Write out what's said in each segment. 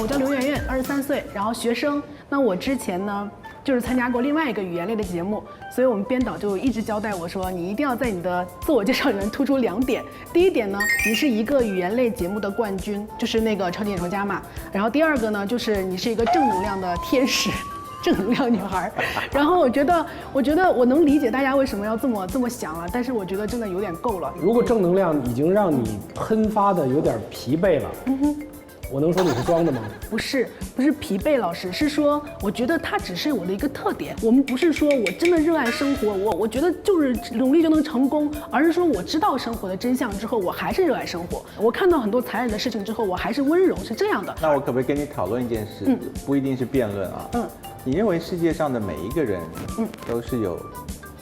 我叫刘媛媛，23岁，然后学生。那我之前呢，就是参加过另外一个语言类的节目，所以我们编导就一直交代我说，你一定要在你的自我介绍里面突出2点。第一点呢，你是一个语言类节目的冠军，就是那个超级演说家嘛。然后第二个呢，就是你是一个正能量的天使。正能量女孩，然后我觉得我能理解大家为什么要这么想啊，但是我觉得真的有点够了。如果正能量已经让你喷发的有点疲惫了，我能说你是装的吗？不是疲惫，老师是说，我觉得它只是我的一个特点。我们不是说我真的热爱生活，我觉得就是努力就能成功，而是说我知道生活的真相之后，我还是热爱生活。我看到很多残忍的事情之后，我还是温柔，是这样的。那我可不可以跟你讨论一件事？不一定是辩论啊。你认为世界上的每一个人，都是有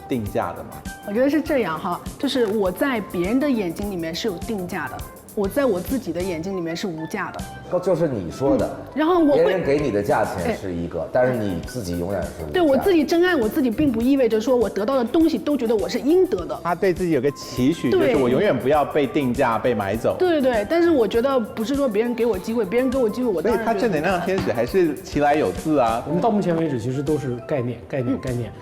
定价的吗？我觉得是这样哈，就是我在别人的眼睛里面是有定价的。我在我自己的眼睛里面是无价的，就是你说的。然后我别人给你的价钱是一个，但是你自己永远是无价。对我自己珍爱我自己，并不意味着说我得到的东西都觉得我是应得的。他对自己有个期许，就是我永远不要被定价、被买走。对，但是我觉得不是说别人给我机会，别人给我机会，我当然。所以他正能量天使还是其来有自啊。我们到目前为止其实都是概念。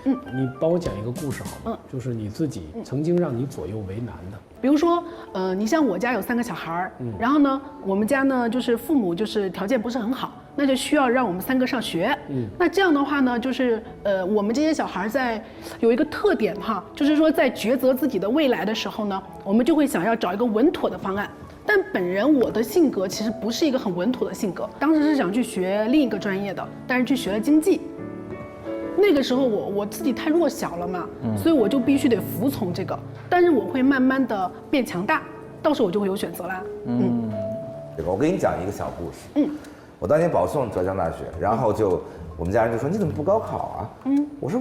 你帮我讲一个故事好吗？就是你自己曾经让你左右为难的。比如说，你像我家有3个小孩儿，然后呢，我们家呢就是父母就是条件不是很好，那就需要让我们3个上学。那这样的话呢，就是我们这些小孩在有一个特点哈，就是说在抉择自己的未来的时候呢，我们就会想要找一个稳妥的方案。但本人我的性格其实不是一个很稳妥的性格，当时是想去学另一个专业的，但是去学了经济。那个时候我自己太弱小了嘛，所以我就必须得服从这个，但是我会慢慢的变强大，到时候我就会有选择啦。我给你讲一个小故事。我当年保送浙江大学，然后我们家人就说你怎么不高考啊？我说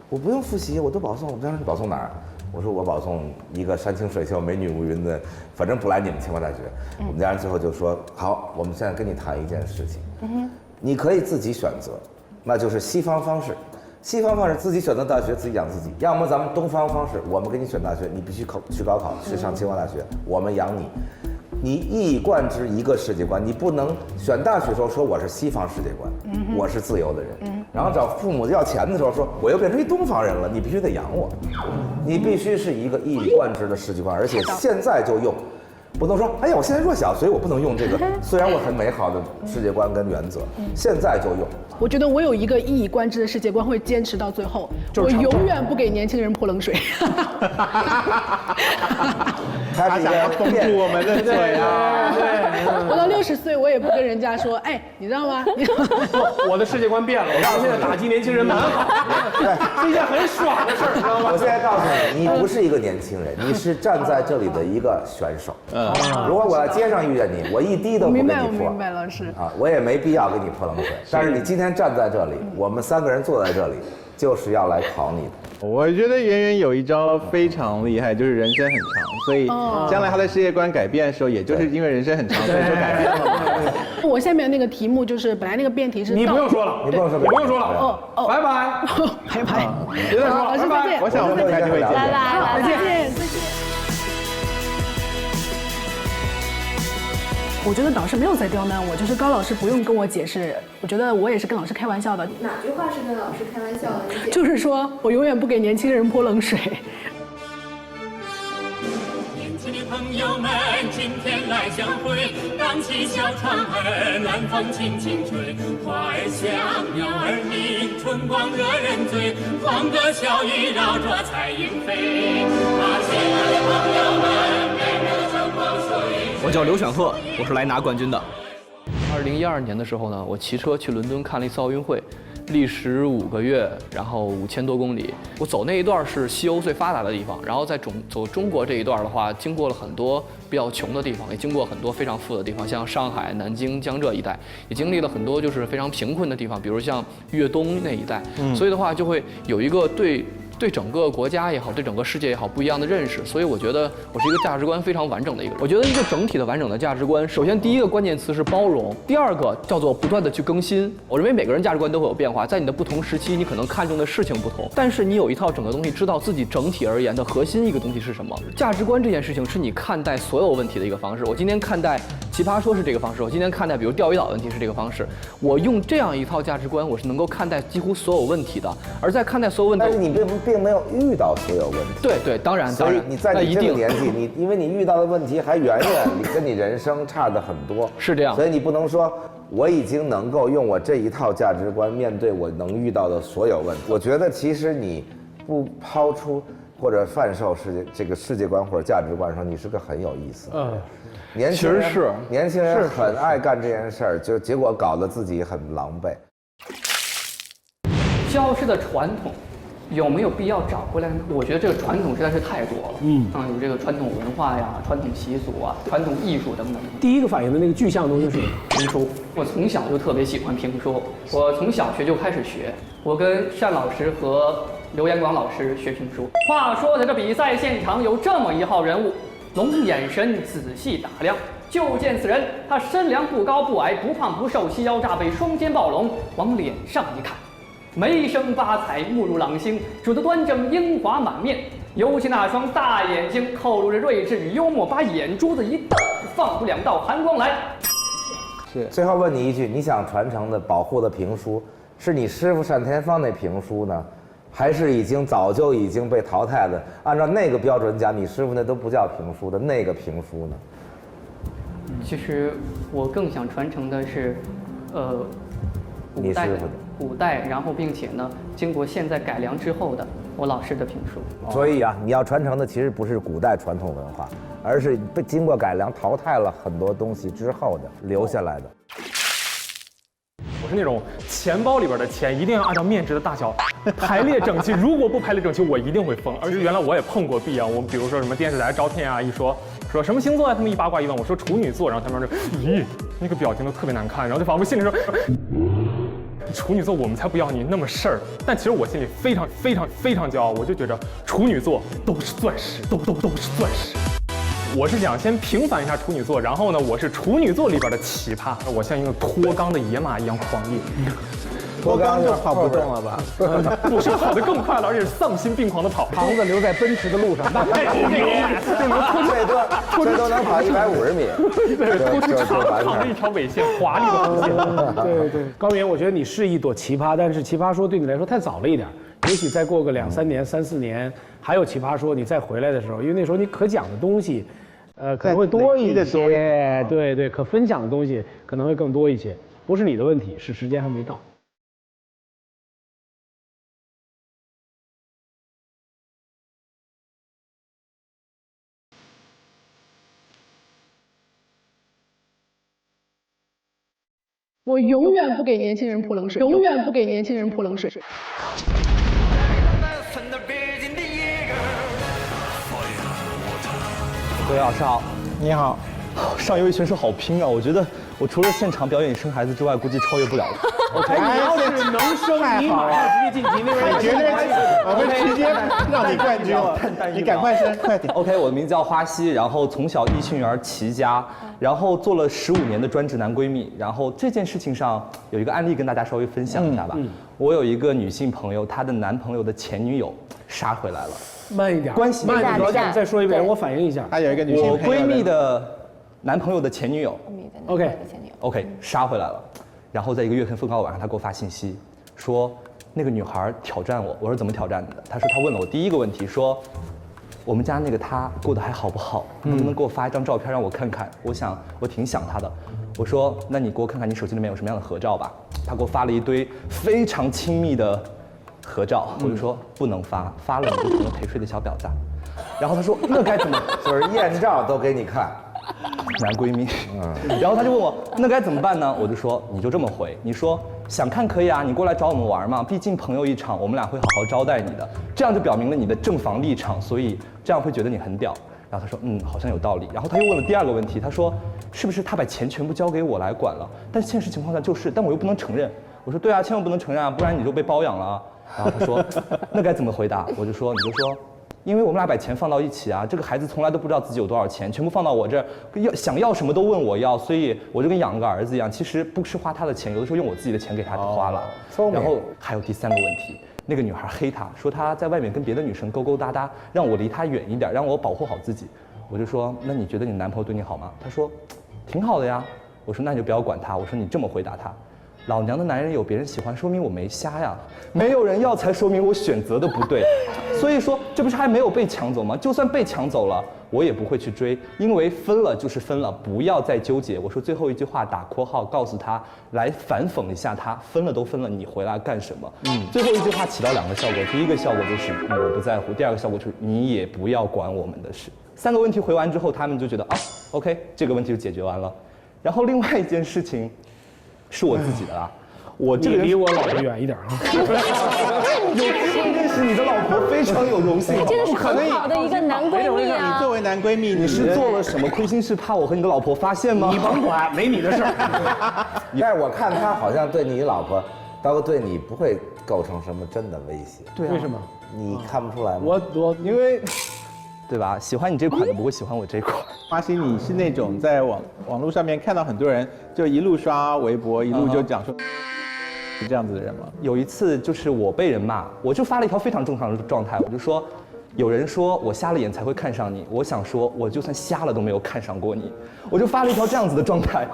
我不用复习，我都保送。我们家人说你保送哪儿？我说我保送一个山清水秀、美女如云的，反正不来你们清华大学。我们家人最后就说好，我们现在跟你谈一件事情，你可以自己选择，那就是西方方式。西方方式自己选择大学，自己养自己；要么咱们东方方式，我们给你选大学，你必须去高考，去上清华大学，我们养你。你一以贯之一个世界观，你不能选大学的时候说我是西方世界观，我是自由的人，然后找父母要钱的时候说我又变成一东方人了，你必须得养我，你必须是一个一以贯之的世界观，而且现在就用。不能说，哎呀，我现在弱小，所以我不能用这个。虽然我很美好的世界观跟原则，现在就用。我觉得我有一个一以贯之的世界观，会坚持到最后。我永远不给年轻人泼冷水。他想要封住我们的嘴啊！对，我到60岁，我也不跟人家说，哎，你知道吗？我的世界观变了，我告诉你，现在打击年轻人蛮好，对，是一件很爽的事儿，知道吗？我现在告诉你，你不是一个年轻人，你是站在这里的一个选手。如果我在街上遇见你，我一滴都不跟你泼。明白，老师。我也没必要给你泼冷水。但是你今天站在这里，我们3个人坐在这里，就是要来考你的。我觉得圆圆有一招非常厉害，就是人生很长，所以将来他的世界观改变的时候，也就是因为人生很长，所以就改变了。我下面那个题目就是本来那个辩题是你不用说了，你不用说了，拜拜，拜拜，别再说了，拜拜。我想我们开就会见，再见。我觉得导师没有在刁难我，就是高老师不用跟我解释，我觉得我也是跟老师开玩笑的。哪句话是跟老师开玩笑的？就是说我永远不给年轻人泼冷水。年轻的朋友们，今天来相会，荡起小船儿，暖风轻轻吹，花儿香，鸟儿鸣，春光惹人醉，欢歌笑语绕着彩云飞。亲爱的朋友们，美妙的春光属于。我叫刘选赫，我是来拿冠军的。2012年的时候呢，我骑车去伦敦看了一次奥运会，历时5个月，然后5000多公里。我走那一段是西欧最发达的地方，然后在走中国这一段的话，经过了很多比较穷的地方，也经过很多非常富的地方，像上海、南京、江浙一带，也经历了很多就是非常贫困的地方，比如像粤东那一带。所以的话，就会有一个对整个国家也好，对整个世界也好不一样的认识，所以我觉得我是一个价值观非常完整的一个人。我觉得一个整体的完整的价值观，首先第一个关键词是包容，第二个叫做不断的去更新。我认为每个人价值观都会有变化，在你的不同时期，你可能看重的事情不同，但是你有一套整个东西，知道自己整体而言的核心一个东西是什么。价值观这件事情是你看待所有问题的一个方式。我今天看待奇葩说是这个方式，我今天看待比如钓鱼岛问题是这个方式，我用这样一套价值观，我是能够看待几乎所有问题的。而在看待所有问题，但是你并没有遇到所有问题。对，当然，所以你在你这个年纪，因为你遇到的问题还远远跟你人生差得很多，是这样。所以你不能说我已经能够用我这一套价值观面对我能遇到的所有问题。我觉得其实你不抛出或者贩售这个世界观或者价值观的时候，你是个很有意思的。年轻人很爱干这件事儿，就结果搞得自己很狼狈。消失的传统有没有必要找回来呢？我觉得这个传统实在是太多了。有这个传统文化呀、传统习俗啊、传统艺术等等。第一个反应的那个具象东西是评书。我从小就特别喜欢评书，我从小学就开始学。我跟单老师和刘延广老师学评书。话说在这比赛现场有这么一号人物。龙眼神仔细打量，就见此人，他身量不高不矮，不胖不瘦，细腰炸背，双肩暴龙。往脸上一看，眉生八彩，目如朗星，主得端正，英华满面。尤其那双大眼睛，透露着睿智与幽默，把眼珠子一瞪，放出2道寒光来。是。最后问你一句，你想传承的、保护的评书，是你师傅单田芳那评书呢？还是早就已经被淘汰的？按照那个标准讲，你师傅那都不叫评书的那个评书呢？其实我更想传承的是，古代，然后并且呢，经过现在改良之后的我老师的评书。所以啊，你要传承的其实不是古代传统文化，而是被经过改良、淘汰了很多东西之后的留下来的。我是那种钱包里边的钱一定要按照面值的大小排列整齐，如果不排列整齐，我一定会疯。而且原来我也碰过壁啊，我比如说什么电视台招聘啊，一说什么星座啊，他们一八卦一问，我说处女座，然后他们说咦，那个表情都特别难看，然后就仿佛心里说处女座我们才不要你那么事儿。但其实我心里非常骄傲，我就觉着处女座都是钻石，都是钻石。我是想先平反一下处女座，然后呢，我是处女座里边的奇葩，我像一个脱缰的野马一样狂野。脱缰就跑不动了吧？不是跑得更快了，而且是丧心病狂的跑。肠子留在奔驰的路上，那最多能跑150米，对，突出长的一条尾线，华丽的弧线。对，高明，我觉得你是一朵奇葩，但是奇葩说对你来说太早了一点。也许再过个2、3年、3、4年，还有奇葩说，你再回来的时候，因为那时候你可讲的东西，可能会多一些。对，可分享的东西可能会更多一些。不是你的问题，是时间还没到。我永远不给年轻人泼冷水，永远不给年轻人泼冷水。各位老师好，你好。上一位选手好拼啊！我觉得我除了现场表演生孩子之外，估计超越不了了。OK，你要是能生，你马上直接晋级。那位绝对，我们直接让你冠军了，你赶快生，快点。 OK， 我的名字叫花溪，然后从小异性缘齐家，然后做了15年的专职男闺蜜。然后这件事情上有一个案例跟大家稍微分享一下吧。我有一个女性朋友，她的男朋友的前女友杀回来了。慢一点，关系慢一点，再说一遍，我反应一下。她有一个女性我闺蜜的男朋友的前女友 ，OK， 杀回来了。然后在一个月黑风高的晚上，她给我发信息，说那个女孩挑战我。我说怎么挑战你的？她说她问了我第一个问题，说我们家那个她过得还好不好？能不能给我发一张照片让我看看？我挺想她的。我说那你给我看看你手机里面有什么样的合照吧。她给我发了一堆非常亲密的合照，我就说不能发，发了你就成了陪睡的小婊子。然后她说那该怎么？就是艳照都给你看。男闺蜜，然后他就问我那该怎么办呢？我就说你就这么回，你说想看可以啊，你过来找我们玩嘛，毕竟朋友一场，我们俩会好好招待你的，这样就表明了你的正房立场，所以这样会觉得你很屌。然后他说好像有道理。然后他又问了第二个问题，他说是不是他把钱全部交给我来管了？但现实情况下就是，但我又不能承认。我说对啊，千万不能承认啊，不然你就被包养了啊。然后他说那该怎么回答？我就说你就说。因为我们俩把钱放到一起啊，这个孩子从来都不知道自己有多少钱，全部放到我这儿，想要什么都问我要，所以我就跟养了个儿子一样。其实不是花他的钱，有的时候用我自己的钱给他花了。然后还有第3个问题，那个女孩黑他，说他在外面跟别的女生勾勾搭搭，让我离他远一点，让我保护好自己。我就说那你觉得你男朋友对你好吗？他说挺好的呀。我说那你就不要管他。我说你这么回答他，老娘的男人有别人喜欢，说明我没瞎呀。没有人要才说明我选择的不对。所以说这不是还没有被抢走吗？就算被抢走了，我也不会去追，因为分了就是分了，不要再纠结。我说最后一句话打括号，告诉他来反讽一下他，分了都分了，你回来干什么？最后一句话起到2个效果，第一个效果就是我不在乎，第2个效果就是你也不要管我们的事。3个问题回完之后，他们就觉得啊 ，OK， 这个问题就解决完了。然后另外一件事情是我自己的啦。我这个人离我老婆远一点啊！有机会认识你的老婆，非常有荣幸。真的是很好的一个男闺蜜啊！你作为男闺蜜，你是做了什么亏心事，怕我和你的老婆发现吗？你甭管，没你的事儿。但是我看他好像对你老婆，包括对你不会构成什么真的威胁。对啊，为什么？你看不出来吗？我因为，对吧？喜欢你这款的不会喜欢我这款。花心，你是那种在网络上面看到很多人就一路刷微博，一路就讲说。是这样子的人吗？有一次就是我被人骂，我就发了一条非常正常的状态，我就说，有人说我瞎了眼才会看上你，我想说我就算瞎了都没有看上过你，我就发了一条这样子的状态，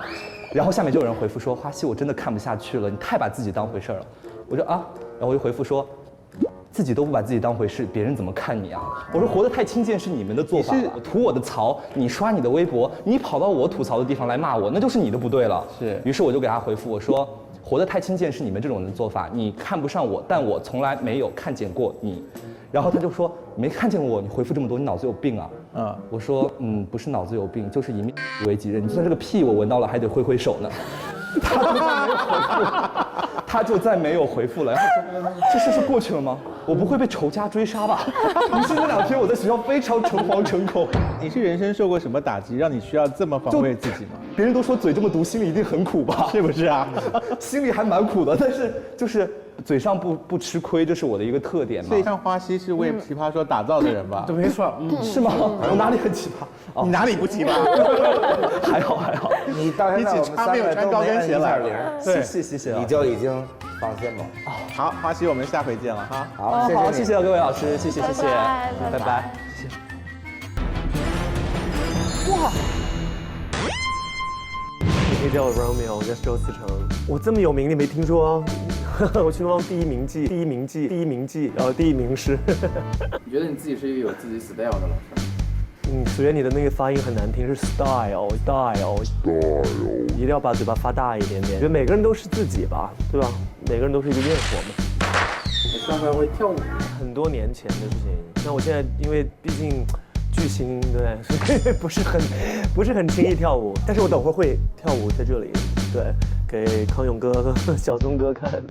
然后下面就有人回复说，花溪我真的看不下去了，你太把自己当回事了，我就啊，然后我就回复说，自己都不把自己当回事，别人怎么看你啊？我说活得太轻贱是你们的做法了，吐我的槽，你刷你的微博，你跑到我吐槽的地方来骂我，那就是你的不对了。是，于是我就给他回复我说。活得太轻贱是你们这种人的做法，你看不上我，但我从来没有看见过你。然后他就说没看见过我，你回复这么多，你脑子有病啊？我说不是脑子有病，就是以命为己任。你就算这个屁我闻到了，还得挥挥手呢。他就再没有回复了。然后说这事是过去了吗？我不会被仇家追杀吧？于是那2天我在学校非常诚惶诚恐。你是人生受过什么打击，让你需要这么防卫自己吗？别人都说嘴这么毒，心里一定很苦吧？是不是啊？心里还蛮苦的，但是就是嘴上不吃亏，这是我的一个特点嘛。所以像花溪是为奇葩说打造的人吧？对，没错，是吗？我哪里很奇葩？你哪里不奇葩？还好。你到现在我们3个都没按120，对，谢谢，你就已经放心了。好，花溪，我们下回见了哈。好，谢谢各位老师，谢谢，拜拜，谢谢。哇！你可以叫我 Romeo， 我叫周思成。我这么有名，你没听说啊？我去当第一名记，然后第1名是。你觉得你自己是一个有自己 style 的老师？觉得你的那个发音很难听，是 style， 一定要把嘴巴发大一点点。觉得每个人都是自己吧，对吧？每个人都是一个焰火嘛。你上班会跳舞？很多年前的事情。那我现在因为毕竟巨星，对，所以不是很轻易跳舞。但是我等会儿会跳舞在这里，对，给康永哥和小松哥看。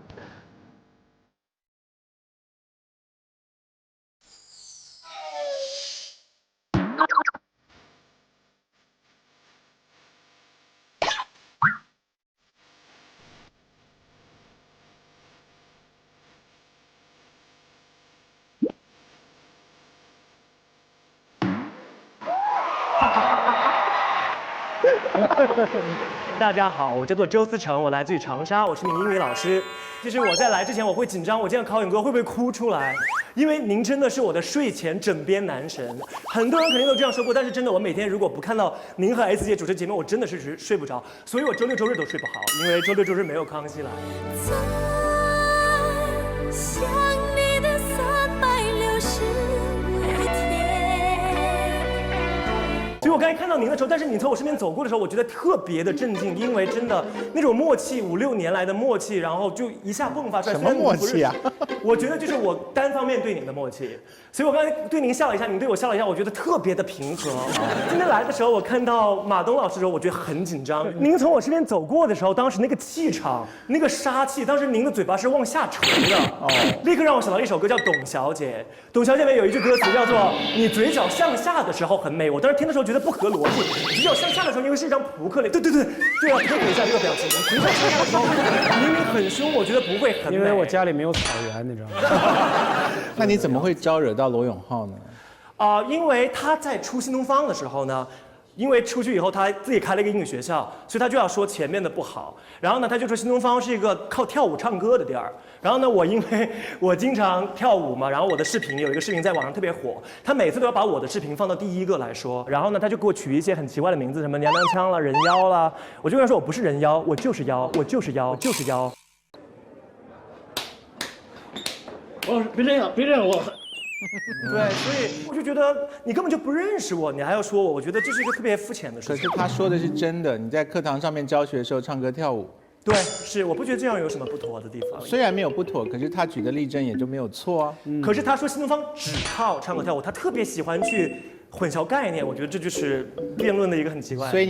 大家好，我叫做周思成，我来自于长沙，我是名英语老师。其实我在来之前我会紧张，我见到考永哥会不会哭出来？因为您真的是我的睡前枕边男神。很多人肯定都这样说过，但是真的我每天如果不看到您和 S 姐主持节目，我真的是睡不着，所以我周六周日都睡不好，因为周六周日没有康熙来。想你的365天。所以我刚才看到您的时候，但是你从我身边走过的时候，我觉得特别的震惊，因为真的那种默契，5、6年来的默契，然后就一下迸发出来。什么默契啊？我觉得就是我单方面对您的默契，所以我刚才对您笑了一下，您对我笑了一下，我觉得特别的平和。今天来的时候，我看到马东老师的时候，我觉得很紧张。您从我身边走过的时候，当时那个气场，那个杀气，当时您的嘴巴是往下垂的，立刻让我想到一首歌叫《董小姐》。董小姐里面有一句歌词叫做“你嘴角向下的时候很美”，我当时听的时候觉得不合逻辑，嘴角向下的时候因为是一张扑克脸，对啊，配合一下这个表情，嘴角向下的时候明明很凶，我觉得不会很美。因为我家里没有草原，你知道吗？那你怎么会招惹到罗永浩呢？因为他在出新东方的时候呢，因为出去以后他自己开了一个英语学校，所以他就要说前面的不好。然后呢，他就说新东方是一个靠跳舞唱歌的地儿。然后呢，我因为我经常跳舞嘛，然后我的视频有一个视频在网上特别火，他每次都要把我的视频放到第一个来说。然后呢，他就给我取一些很奇怪的名字，什么娘娘腔啦、人妖啦。我就跟他说我不是人妖，我就是妖，我就是妖，就是妖。别这样，别这样，我。对，所以我就觉得你根本就不认识我，你还要说我，我觉得这是一个特别肤浅的事情。可是他说的是真的，你在课堂上面教学的时候唱歌跳舞。对，是，我不觉得这样有什么不妥的地方。虽然没有不妥，可是他举的例证也就没有错啊。可是他说新东方只靠唱歌跳舞，他特别喜欢去混淆概念，我觉得这就是辩论的一个很奇怪的。所以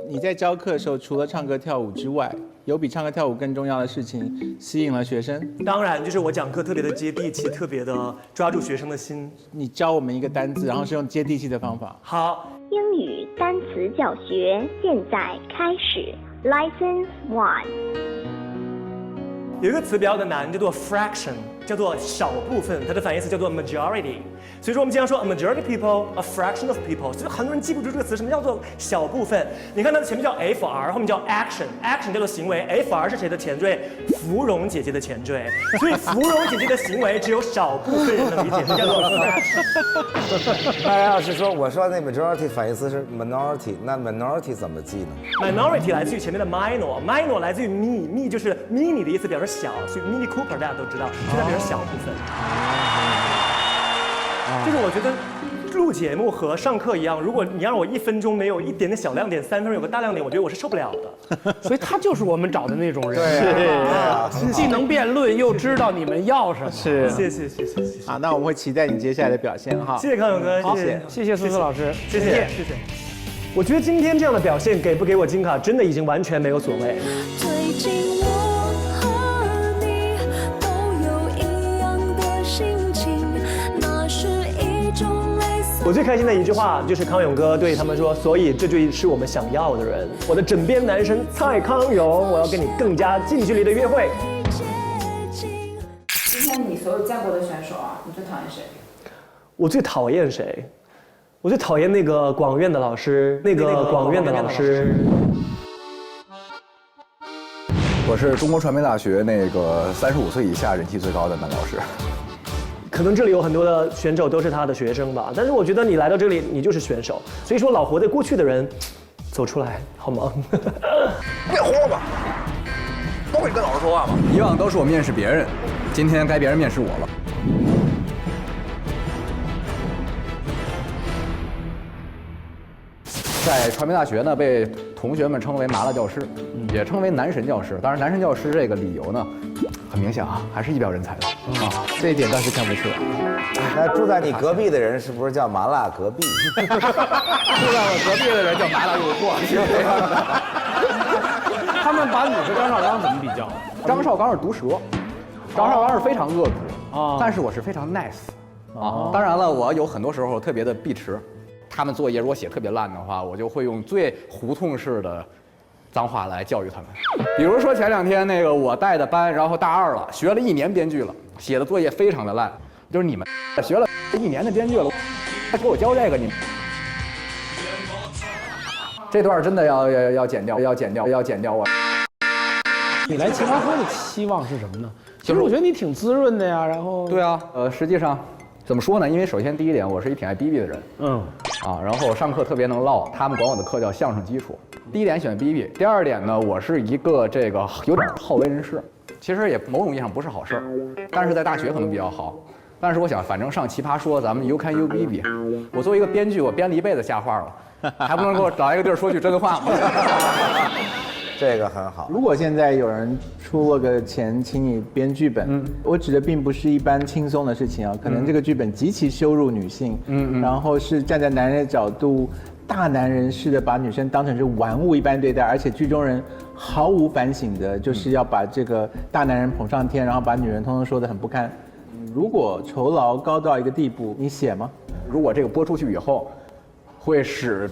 你在教课的时候，除了唱歌跳舞之外，有比唱歌跳舞更重要的事情吸引了学生？当然，就是我讲课特别的接地气，特别的抓住学生的心。你教我们一个单字，然后是用接地气的方法。好，英语单词教学现在开始。Lesson 1。有一个词比较的难，叫做 fraction， 叫做少部分，它的反义词叫做 majority。所以说我们经常说 a majority people，a fraction of people， 所以很多人记不住这个词，什么叫做小部分？你看它的前面叫 FR， 后面叫 action，action 叫做行为 ，FR 是谁的前缀？芙蓉姐姐的前缀。所以芙蓉姐姐的行为只有少部分人能理解，这叫做 fraction。那要是说我说那 majority 反义词是 minority， 那 minority 怎么记呢 ？minority 来自于前面的 minor，minor 来自于 me，me 就是 mini 的意思，表示小，所以 Mini Cooper 大家都知道，所以它表示小部分。就是我觉得录节目和上课一样，如果你让我1分钟没有一点点小亮点，3分钟有个大亮点，我觉得我是受不了的。所以他就是我们找的那种人，对，既能辩论又知道你们要什么。是，谢谢。好，那我们会期待你接下来的表现哈。谢谢康永哥，好，谢谢思思老师，谢谢。我觉得今天这样的表现给不给我金卡，真的已经完全没有所谓。最近我和你都有一样的心情，那是一种类似。我最开心的一句话就是康永哥对他们说，所以这就是我们想要的人。我的枕边男神蔡康永，我要跟你更加近距离的约会。今天你所有见过的选手啊，你最讨厌谁？我最讨厌谁？我最讨厌那个广院的老师，我是中国传媒大学那个35岁以下人气最高的男老师。可能这里有很多的选手都是他的学生吧，但是我觉得你来到这里，你就是选手。所以说，老活在过去的人，走出来好吗？别活了吧，都会跟老师说话吗？以往都是我面试别人，今天该别人面试我了。在传媒大学呢，被同学们称为麻辣教师，也称为男神教师。当然，男神教师这个理由呢，很明显啊，还是一表人才的啊，这一点倒是看不出来。那住在你隔壁的人是不是叫麻辣隔壁？住在我隔壁的人叫麻辣诱惑，是这样的。他们把你和张绍刚怎么比较？张绍刚是毒舌，张绍刚是非常恶毒啊，但是我是非常 nice 啊。当然了，我有很多时候特别的避迟。他们作业如果写特别烂的话，我就会用最胡同式的脏话来教育他们。比如说前2天那个我带的班，然后大2了，学了1年编剧了，写的作业非常的烂，就是你们学了1年的编剧了，还给我教这个，你们这段真的要剪掉，要剪掉我。你来奇葩说的期望是什么呢？其实我觉得你挺滋润的呀，然后对啊，实际上。怎么说呢？因为首先第一点，我是一挺爱逼逼的人，然后上课特别能唠，他们管我的课叫相声基础。第一点喜欢逼逼，第二点呢，我是一个这个有点好为人师，其实也某种意义上不是好事儿，但是在大学可能比较好。但是我想，反正上奇葩说，咱们 you can you 逼逼。我作为一个编剧，我编了一辈子瞎话了，还不能给我找一个地儿说句真话吗？这个很好。如果现在有人出了个钱请你编剧本，我指的并不是一般轻松的事情啊，可能这个剧本极其羞辱女性，然后是站在男人的角度，大男人似的把女生当成是玩物一般对待，而且剧中人毫无反省的，就是要把这个大男人捧上天，然后把女人通通说得很不堪。如果酬劳高到一个地步，你写吗？如果这个播出去以后，会使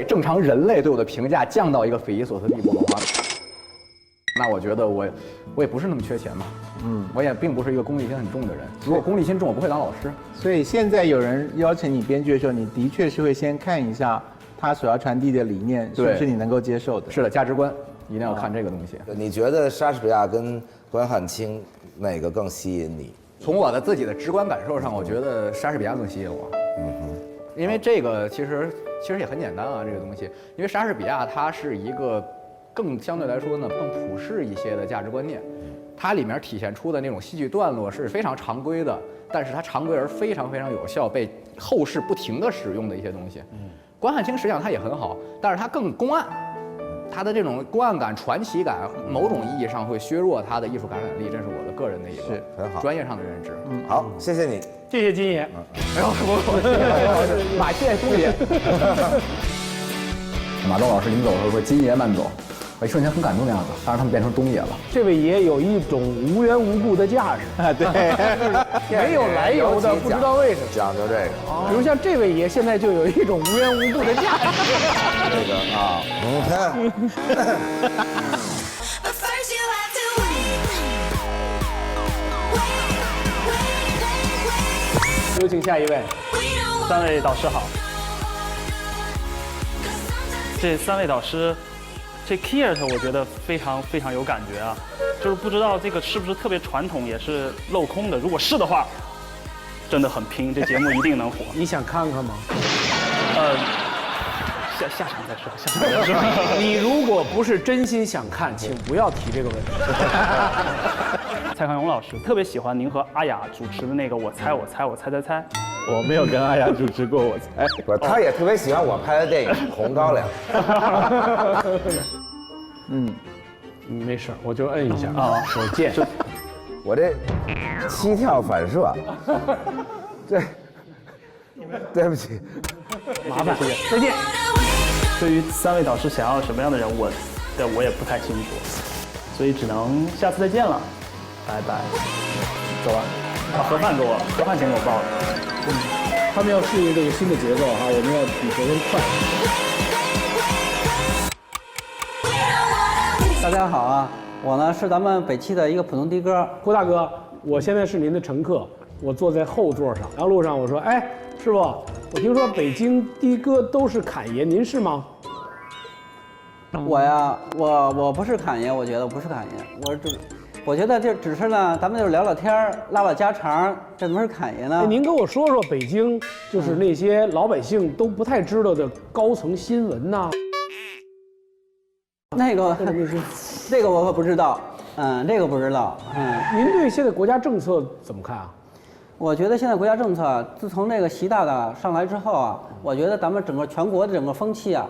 正常人类对我的评价降到一个匪夷所思地步的话，那我觉得我也不是那么缺钱嘛，我也并不是一个功利心很重的人。如果功利心重，我不会当老师。所以现在有人邀请你编剧的时候，你的确是会先看一下他所要传递的理念是不是你能够接受的？是的，价值观一定要看这个东西。你觉得莎士比亚跟关汉卿哪个更吸引你？从我的自己的直观感受上，我觉得莎士比亚更吸引我。因为这个其实也很简单啊，这个东西，因为莎士比亚它是一个更相对来说呢更普世一些的价值观念，它里面体现出的那种戏剧段落是非常常规的，但是它常规而非常非常有效，被后世不停的使用的一些东西。关汉卿实际上它也很好，但是它更公案，它的这种公案感、传奇感，某种意义上会削弱它的艺术感染力，这是我的个人的一个很好专业上的认知。好，谢谢你，谢谢金爷。没有什么，马谢东爷。马东老师临走的时候说：“金爷慢走。”我一瞬间很感动的样子，当然他们变成东爷了。这位爷有一种无缘无故的价值，对，没有来由的，不知道为什么。讲究这个，比如像这位爷现在就有一种无缘无故的价值。这个啊，有请下一位。3位导师好。这3位导师，这 Kiert 我觉得非常非常有感觉啊，就是不知道这个是不是特别传统，也是镂空的。如果是的话，真的很拼，这节目一定能火。你想看看吗？下场再说，下场再说。你如果不是真心想看，请不要提这个问题。蔡康永老师特别喜欢您和阿雅主持的那个我猜。我没有跟阿雅主持过我猜，不，他也特别喜欢我拍的电影《红高粱》。没事，我就摁一下啊，手贱。我这膝跳反射，对不起，麻烦，再见。对于3位导师想要什么样的人，我也不太清楚，所以只能下次再见了，拜拜，走了。盒饭钱给我报了。他们要适应这个新的节奏哈，我们要比昨天快。大家好啊，我呢是咱们北汽的一个普通的哥，郭大哥，我现在是您的乘客，我坐在后座上。然后路上我说，哎，师傅，我听说北京的哥都是侃爷，您是吗？我呀，我不是侃爷，我觉得我不是侃爷，我觉得这只是呢，咱们就聊聊天拉拉家常，这怎么是侃爷呢？哎，您跟我说说北京就是那些老百姓都不太知道的高层新闻呐。这个我可不知道，这个不知道，您对现在国家政策怎么看啊？我觉得现在国家政策，自从那个习大大上来之后啊，我觉得咱们整个全国的整个风气啊，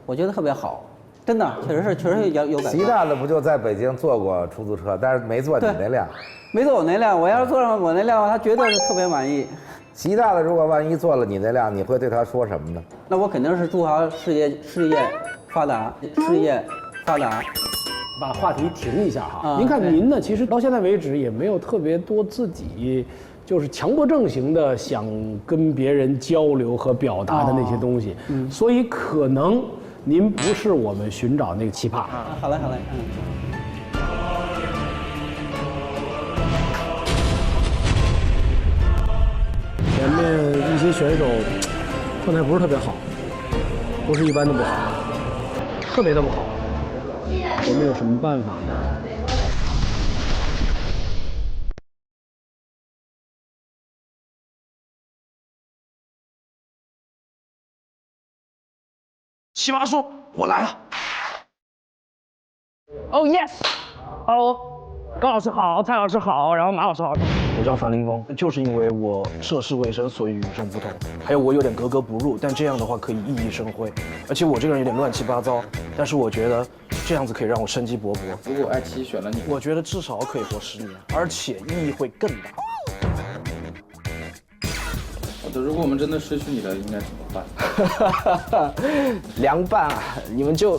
我觉得特别好。真的，确实有感觉。习大大不就在北京坐过出租车，但是没坐你那辆，没坐我那辆。我要是坐上我那辆，他绝对是特别满意。习大大如果万一坐了你那辆，你会对他说什么呢？那我肯定是祝他事业发达，把话题停一下哈。您看您呢，其实到现在为止也没有特别多自己就是强迫症型的想跟别人交流和表达的那些东西，所以可能。您不是我们寻找那个奇葩。好嘞。前面一些选手状态不是特别好，不是一般的不好，特别的不好。我们有什么办法呢？奇葩说，我来了。Oh yes，Hello，高老师好，蔡老师好，然后马老师好。我叫樊凌峰，就是因为我涉世未深，所以与众不同。还有我有点格格不入，但这样的话可以熠熠生辉。而且我这个人有点乱七八糟，但是我觉得这样子可以让我生机勃勃。如果爱奇艺选了你，我觉得至少可以活10年，而且意义会更大。如果我们真的失去你了，应该怎么办？凉拌啊，你们就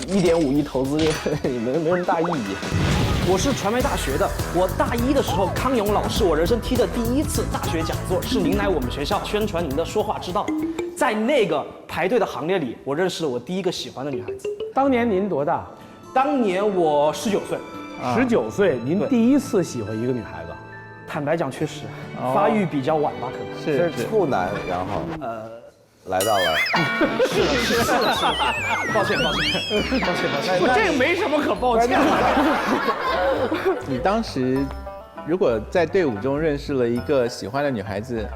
1.5亿投资，也没什么大意义。我是传媒大学的，我大1的时候，康永老师我人生踢的第1次大学讲座是您来我们学校宣传您的说话之道，在那个排队的行列里，我认识了我第一个喜欢的女孩子。当年您多大？当年我19岁。19岁，您第一次喜欢一个女孩子？坦白讲，确实发育比较晚吧，可能是处男，然后来到了。是的，抱歉。这个没什么可抱歉的。你当时如果在队伍中认识了一个喜欢的女孩子，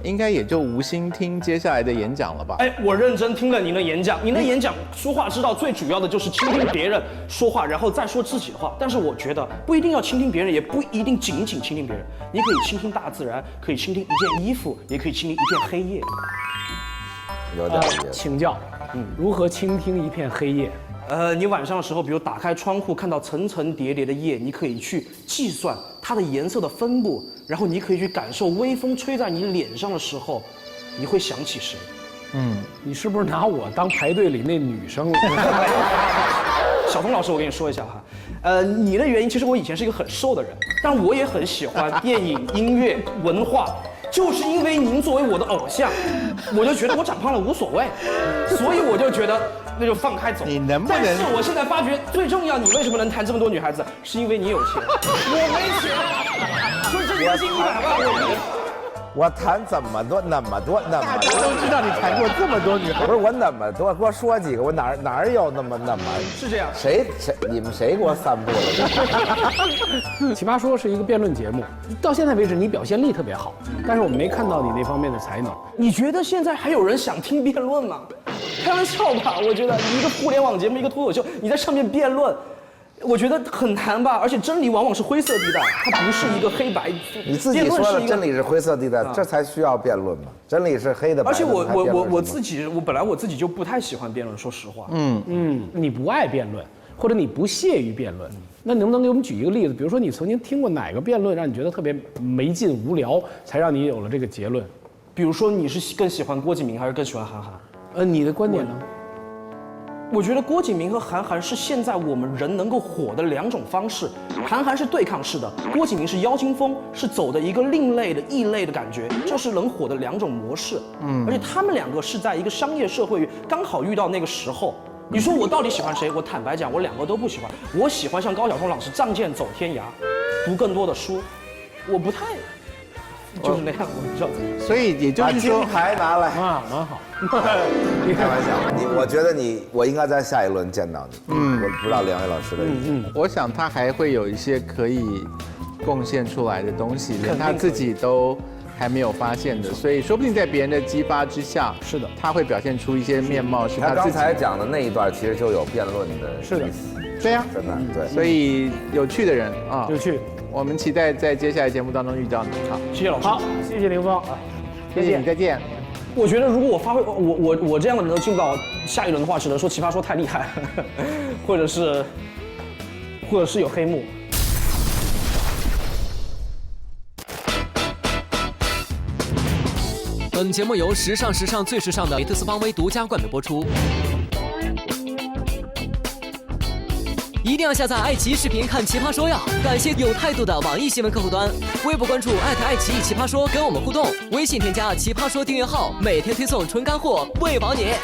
应该也就无心听接下来的演讲了吧？哎，我认真听了您的演讲。您的演讲说话之道最主要的就是倾听别人说话，然后再说自己的话。但是我觉得不一定要倾听别人，也不一定仅倾听别人。你可以倾听大自然，可以倾听一件衣服，也可以倾听一片黑夜。有点请教，如何倾听一片黑夜？你晚上的时候，比如打开窗户，看到层层叠叠的夜，你可以去计算它的颜色的分布，然后你可以去感受微风吹在你脸上的时候，你会想起谁？你是不是拿我当排队里那女生？小东老师，我跟你说一下哈，你的原因其实我以前是一个很瘦的人，但我也很喜欢电影、音乐、文化。就是因为您作为我的偶像，我就觉得我长胖了无所谓，所以我就觉得那就放开走。你能不能？但是我现在发觉最重要，你为什么能谈这么多女孩子？是因为你有钱，我没钱。说这年薪100万，我谈怎么多那么多，大家都知道你谈过这么多女孩。不是我那么多，给我说几个，我哪儿有那么？是这样。你们谁给我散步了？奇葩说是一个辩论节目，到现在为止你表现力特别好，但是我们没看到你那方面的才能。你觉得现在还有人想听辩论吗？开玩笑吧，我觉得一个互联网节目，一个脱口秀，你在上面辩论。我觉得很难吧，而且真理往往是灰色地带，它不是一个黑白。你自己说了，真理是灰色地带，这才需要辩论嘛。真理是黑的，白的。而且我自己就不太喜欢辩论，说实话。你不爱辩论，或者你不屑于辩论，那能不能给我们举一个例子？比如说你曾经听过哪个辩论让你觉得特别没劲、无聊，才让你有了这个结论？比如说你是更喜欢郭敬明还是更喜欢韩寒？你的观点呢？我觉得郭敬明和韩寒是现在我们人能够火的2种方式，韩寒是对抗式的，郭敬明是妖精风，是走的一个另类的异类的感觉，这是能火的2种模式。而且他们2个是在一个商业社会刚好遇到那个时候。你说我到底喜欢谁？我坦白讲，我2个都不喜欢。我喜欢像高晓松老师仗剑走天涯，读更多的书，我不太。就是那样，我知道。所以也就是说，把金牌拿来啊，蛮好。开玩笑，我觉得我应该在下一轮见到你。我不知道2位老师的意见。我想他还会有一些可以贡献出来的东西，连他自己都还没有发现的，所以说不定在别人的激发之下，是的，他会表现出一些面貌是他自己。刚才讲的那一段其实就有辩论的意思。对呀，真的对。所以有趣的人啊，有趣。我们期待在接下来节目当中遇到你。好，谢谢老师。好，谢谢凌峰啊，谢谢你，再见。我觉得如果我发挥我这样的能进到下一轮的话，只能说奇葩说太厉害了，或者是有黑幕。本节目由时尚最时尚的美特斯邦威独家冠名播出。一定要下载爱奇艺视频看奇葩说呀！感谢有态度的网易新闻客户端，微博关注爱奇艺奇葩说跟我们互动，微信添加奇葩说订阅号，每天推送纯干货，喂饱你。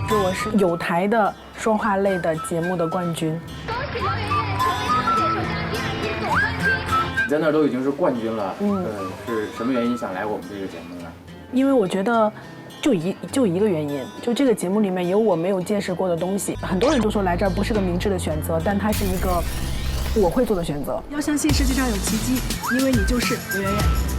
我是有台的说话类的节目的冠军。你在那儿都已经是冠军了，是什么原因想来我们这个节目呢？因为我觉得就一个原因，就这个节目里面有我没有见识过的东西。很多人都说来这儿不是个明智的选择，但它是一个我会做的选择。要相信世界上有奇迹，因为你就是刘媛媛。